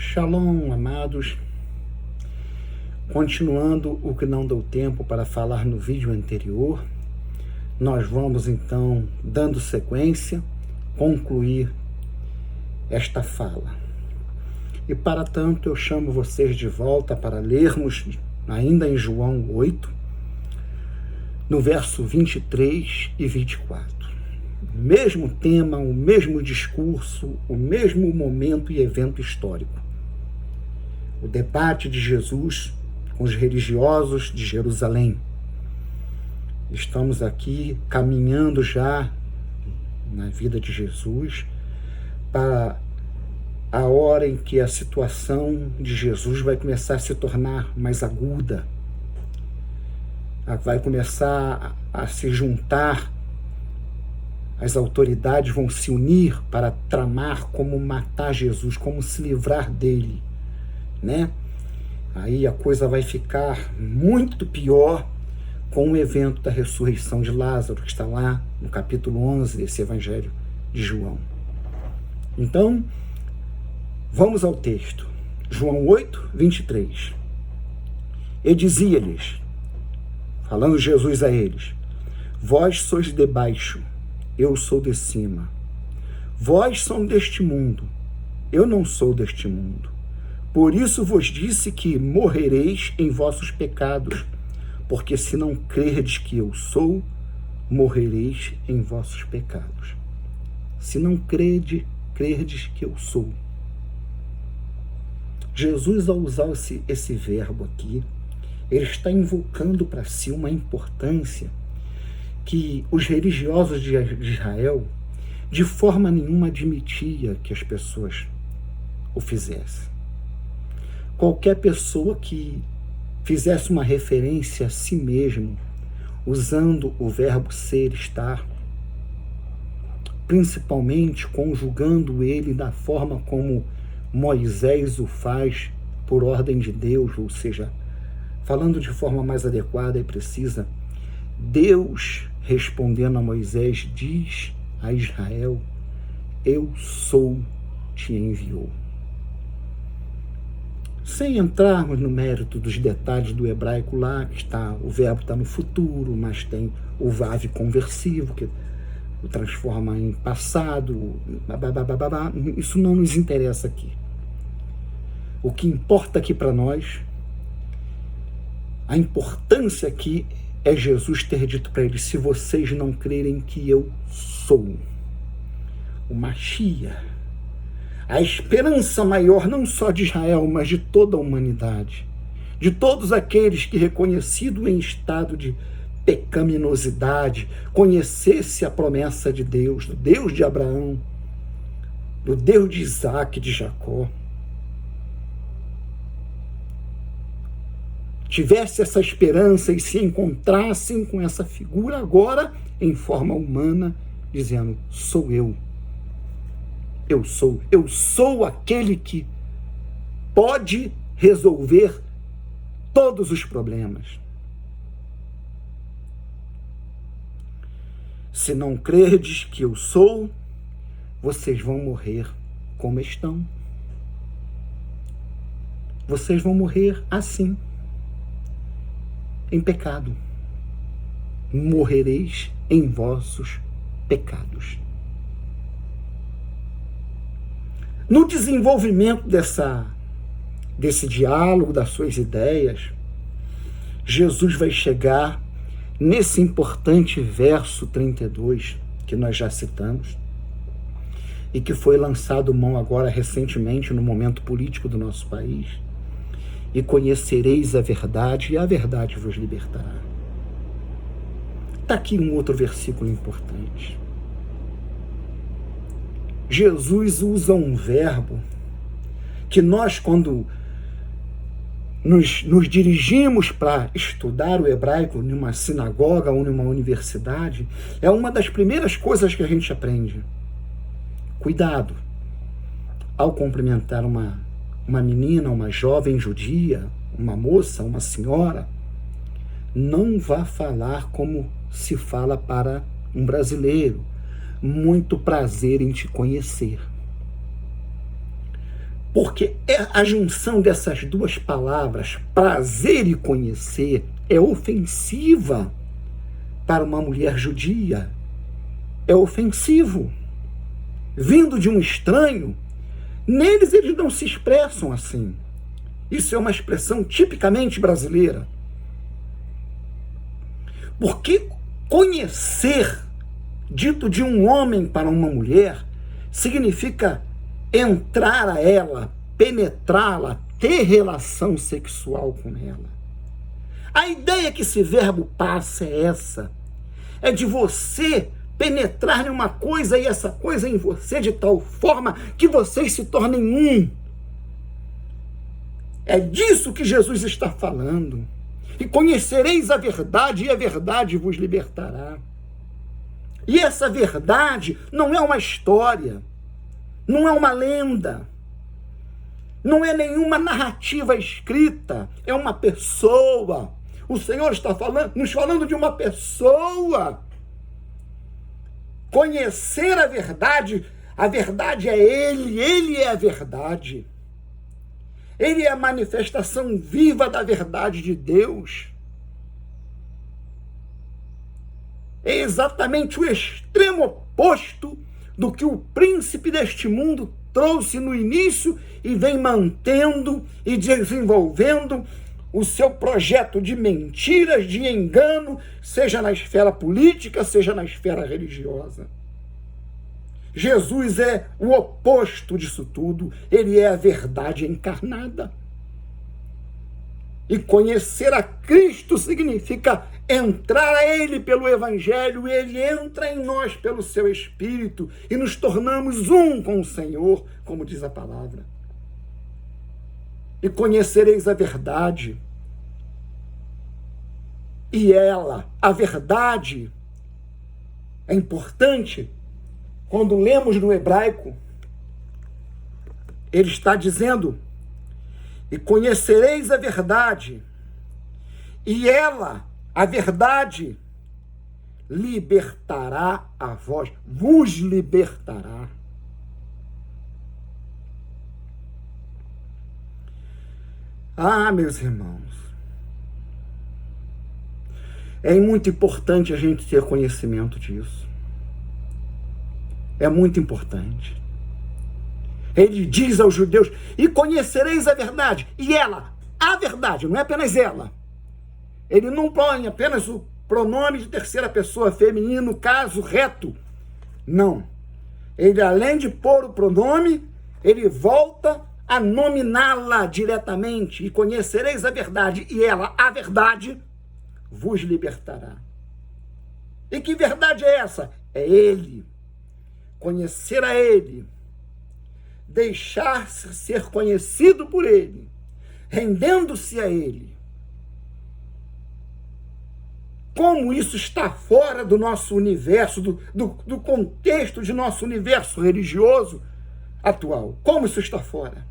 Shalom, amados. Continuando o que não deu tempo para falar no vídeo anterior, nós vamos então, dando sequência, concluir esta fala. E para tanto eu chamo vocês de volta para lermos ainda em João 8, no verso 23 e 24. O mesmo tema, o mesmo discurso, o mesmo momento e evento histórico. O debate de Jesus com os religiosos de Jerusalém. Estamos aqui caminhando já na vida de Jesus para a hora em que a situação de Jesus vai começar a se tornar mais aguda, vai começar a se juntar, as autoridades vão se unir para tramar como matar Jesus, como se livrar dele, né? Aí a coisa vai ficar muito pior com o evento da ressurreição de Lázaro, que está lá no capítulo 11 desse Evangelho de João. Então, vamos ao texto. João 8, 23. E dizia-lhes, falando Jesus a eles: vós sois de baixo, eu sou de cima. Vós sois deste mundo, eu não sou deste mundo. Por isso vos disse que morrereis em vossos pecados, porque se não crerdes que eu sou, morrereis em vossos pecados. Se não crerdes que eu sou. Jesus, ao usar esse verbo aqui, ele está invocando para si uma importância que os religiosos de Israel de forma nenhuma admitia que as pessoas o fizessem. Qualquer pessoa que fizesse uma referência a si mesmo, usando o verbo ser, estar, principalmente conjugando ele da forma como Moisés o faz por ordem de Deus, ou seja, falando de forma mais adequada e precisa, Deus, respondendo a Moisés, diz a Israel: eu sou, te enviou. Sem entrarmos no mérito dos detalhes do hebraico lá, que o verbo está no futuro, mas tem o vav conversivo, que o transforma em passado, isso não nos interessa aqui. O que importa aqui para nós, a importância aqui é Jesus ter dito para eles: se vocês não crerem que eu sou o Mashiach, a esperança maior não só de Israel, mas de toda a humanidade, de todos aqueles que, reconhecido em estado de pecaminosidade, conhecesse a promessa de Deus, do Deus de Abraão, do Deus de Isaac, de Jacó, tivesse essa esperança e se encontrassem com essa figura agora em forma humana, dizendo: sou eu. Eu sou aquele que pode resolver todos os problemas. Se não crerdes que eu sou, vocês vão morrer como estão. Vocês vão morrer assim, em pecado. Morrereis em vossos pecados. No desenvolvimento desse diálogo, das suas ideias, Jesus vai chegar nesse importante verso 32, que nós já citamos, e que foi lançado mão agora recentemente no momento político do nosso país: e conhecereis a verdade, e a verdade vos libertará. Está aqui um outro versículo importante. Jesus usa um verbo que nós, quando nos dirigimos para estudar o hebraico numa sinagoga ou numa universidade, é uma das primeiras coisas que a gente aprende. Cuidado ao cumprimentar uma menina, uma jovem judia, uma moça, uma senhora, não vá falar como se fala para um brasileiro: muito prazer em te conhecer. Porque a junção dessas duas palavras, prazer e conhecer, é ofensiva para uma mulher judia. É ofensivo. Vindo de um estranho, neles eles não se expressam assim. Isso é uma expressão tipicamente brasileira. Porque conhecer, dito de um homem para uma mulher, significa entrar a ela, penetrá-la, ter relação sexual com ela. A ideia que esse verbo passa é essa. É de você penetrar em uma coisa e essa coisa em você de tal forma que vocês se tornem um. É disso que Jesus está falando. E conhecereis a verdade, e a verdade vos libertará. E essa verdade não é uma história, não é uma lenda, não é nenhuma narrativa escrita, é uma pessoa. O Senhor está nos falando de uma pessoa. Conhecer a verdade é Ele é a verdade. Ele é a manifestação viva da verdade de Deus. É exatamente o extremo oposto do que o príncipe deste mundo trouxe no início e vem mantendo e desenvolvendo o seu projeto de mentiras, de engano, seja na esfera política, seja na esfera religiosa. Jesus é o oposto disso tudo. Ele é a verdade encarnada. E conhecer a Cristo significa entrar a Ele pelo Evangelho, e Ele entra em nós pelo Seu Espírito, e nos tornamos um com o Senhor, como diz a palavra. E conhecereis a verdade. E ela, a verdade, é importante. Quando lemos no hebraico, ele está dizendo: e conhecereis a verdade, e ela, a verdade, libertará a vós, vos libertará. Ah, meus irmãos, é muito importante a gente ter conhecimento disso. É muito importante. Ele diz aos judeus: e conhecereis a verdade. E ela, a verdade, não é apenas ela. Ele não põe apenas o pronome de terceira pessoa feminino, caso reto. Não. Ele, além de pôr o pronome, ele volta a nominá-la diretamente. E conhecereis a verdade. E ela, a verdade, vos libertará. E que verdade é essa? É Ele. Conhecer a Ele, deixar-se ser conhecido por Ele, rendendo-se a Ele. Como isso está fora do nosso universo, do contexto de nosso universo religioso atual? Como isso está fora?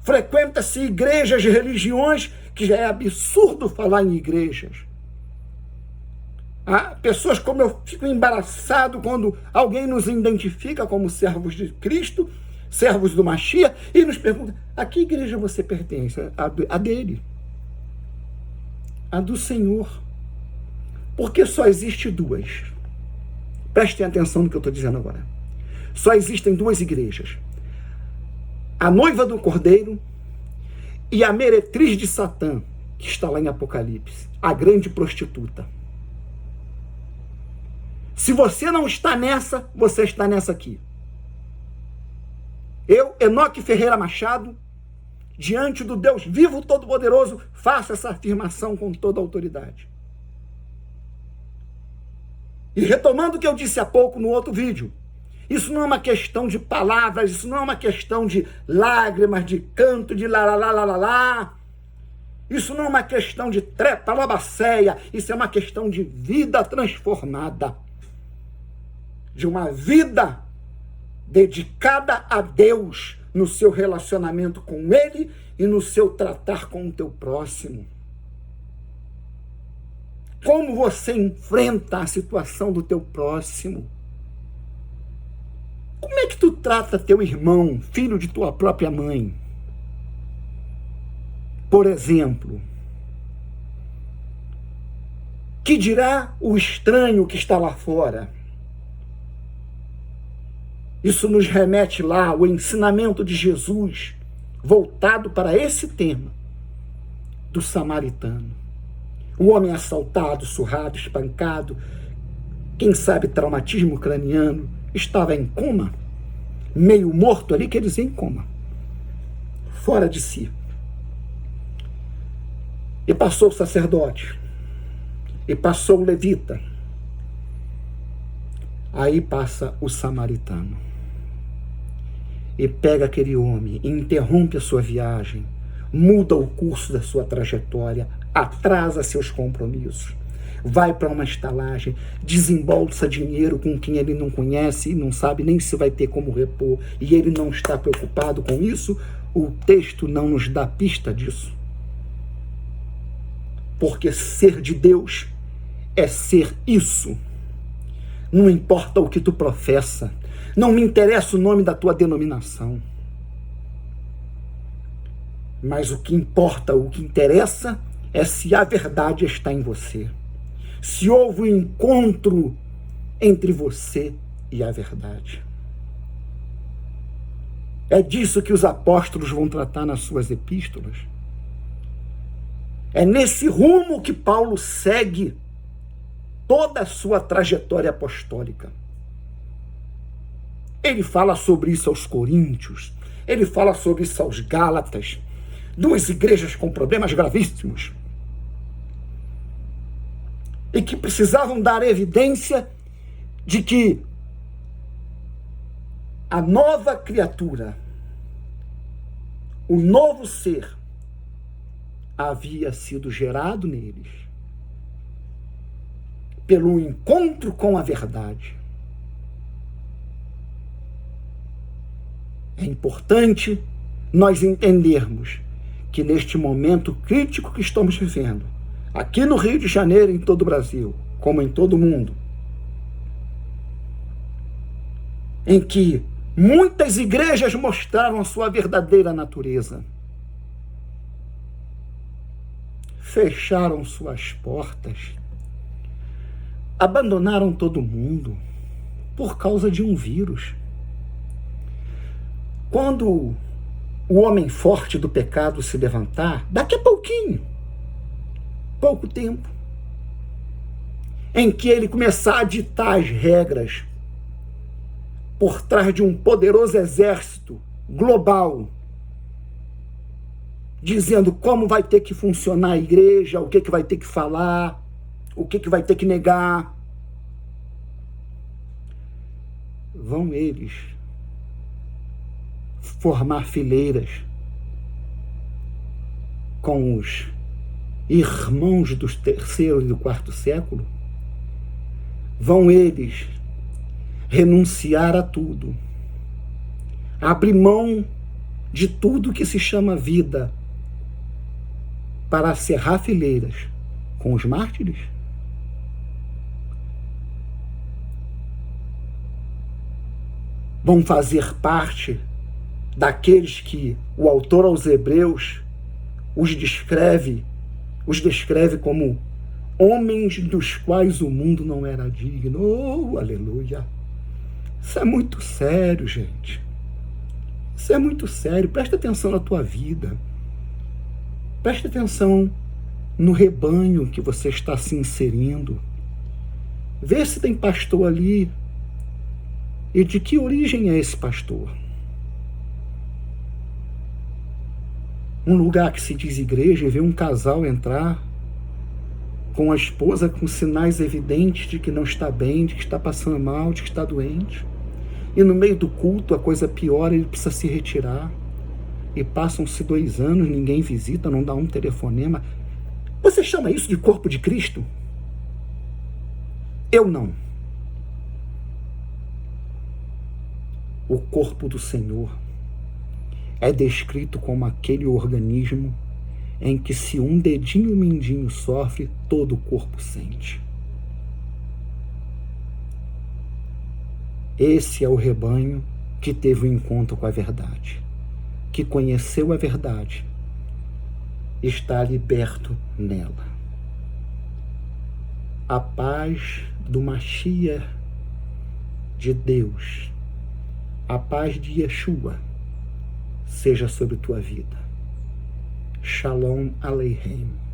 Frequenta-se igrejas de religiões, que já é absurdo falar em igrejas. Pessoas como eu fico embaraçado quando alguém nos identifica como servos de Cristo, servos do Mashiach, e nos pergunta: a que igreja você pertence? A dele. A do Senhor. Porque só existe duas. Prestem atenção no que eu estou dizendo agora. Só existem duas igrejas. A noiva do Cordeiro e a meretriz de Satã, que está lá em Apocalipse. A grande prostituta. Se você não está nessa, você está nessa aqui. Eu, Enoque Ferreira Machado, diante do Deus vivo todo-poderoso, faço essa afirmação com toda a autoridade. E retomando o que eu disse há pouco no outro vídeo, isso não é uma questão de palavras, isso não é uma questão de lágrimas, de canto, de lá, lá, lá, lá, lá, lá. Isso não é uma questão de trepa, lobaceia, isso é uma questão de vida transformada. De uma vida dedicada a Deus no seu relacionamento com Ele e no seu tratar com o teu próximo. Como você enfrenta a situação do teu próximo? Como é que tu trata teu irmão, filho de tua própria mãe? Por exemplo, que dirá o estranho que está lá fora? Isso nos remete lá ao ensinamento de Jesus, voltado para esse tema do samaritano. O homem assaltado, surrado, espancado, quem sabe traumatismo craniano, estava em coma, meio morto ali, quer dizer em coma, fora de si. E passou o sacerdote, e passou o levita, aí passa o samaritano, e pega aquele homem, e interrompe a sua viagem, muda o curso da sua trajetória, atrasa seus compromissos, vai para uma estalagem, desembolsa dinheiro com quem ele não conhece e não sabe nem se vai ter como repor, e ele não está preocupado com isso. O texto não nos dá pista disso. Porque ser de Deus é ser isso. Não importa o que tu professa, não me interessa o nome da tua denominação. Mas o que importa, o que interessa é se a verdade está em você. Se houve um encontro entre você e a verdade. É disso que os apóstolos vão tratar nas suas epístolas. É nesse rumo que Paulo segue toda a sua trajetória apostólica. Ele fala sobre isso aos Coríntios, ele fala sobre isso aos Gálatas, duas igrejas com problemas gravíssimos, e que precisavam dar evidência de que a nova criatura, o novo ser, havia sido gerado neles pelo encontro com a verdade. É importante nós entendermos que neste momento crítico que estamos vivendo, aqui no Rio de Janeiro, em todo o Brasil, como em todo o mundo, em que muitas igrejas mostraram a sua verdadeira natureza, fecharam suas portas, abandonaram todo mundo por causa de um vírus. Quando o homem forte do pecado se levantar, daqui a pouco tempo, em que ele começar a ditar as regras por trás de um poderoso exército global, dizendo como vai ter que funcionar a igreja, o que vai ter que falar, o que vai ter que negar, vão eles formar fileiras com os irmãos do terceiro e do quarto século, vão eles renunciar a tudo, abrir mão de tudo que se chama vida, para cerrar fileiras com os mártires? Vão fazer parte daqueles que o autor aos Hebreus os descreve como homens dos quais o mundo não era digno. Oh, aleluia! Isso é muito sério, gente. Isso é muito sério. Presta atenção na tua vida. Presta atenção no rebanho que você está se inserindo. Vê se tem pastor ali. E de que origem é esse pastor? Um lugar que se diz igreja e vê um casal entrar com a esposa com sinais evidentes de que não está bem, de que está passando mal, de que está doente. E no meio do culto a coisa piora, ele precisa se retirar. E passam-se 2 anos, ninguém visita, não dá um telefonema. Você chama isso de corpo de Cristo? Eu não. O corpo do Senhor é descrito como aquele organismo em que se um dedinho mindinho sofre, todo o corpo sente. Esse é o rebanho que teve um encontro com a verdade, que conheceu a verdade, está liberto nela. A paz do Mashiach de Deus, a paz de Yeshua, seja sobre tua vida. Shalom Aleichem.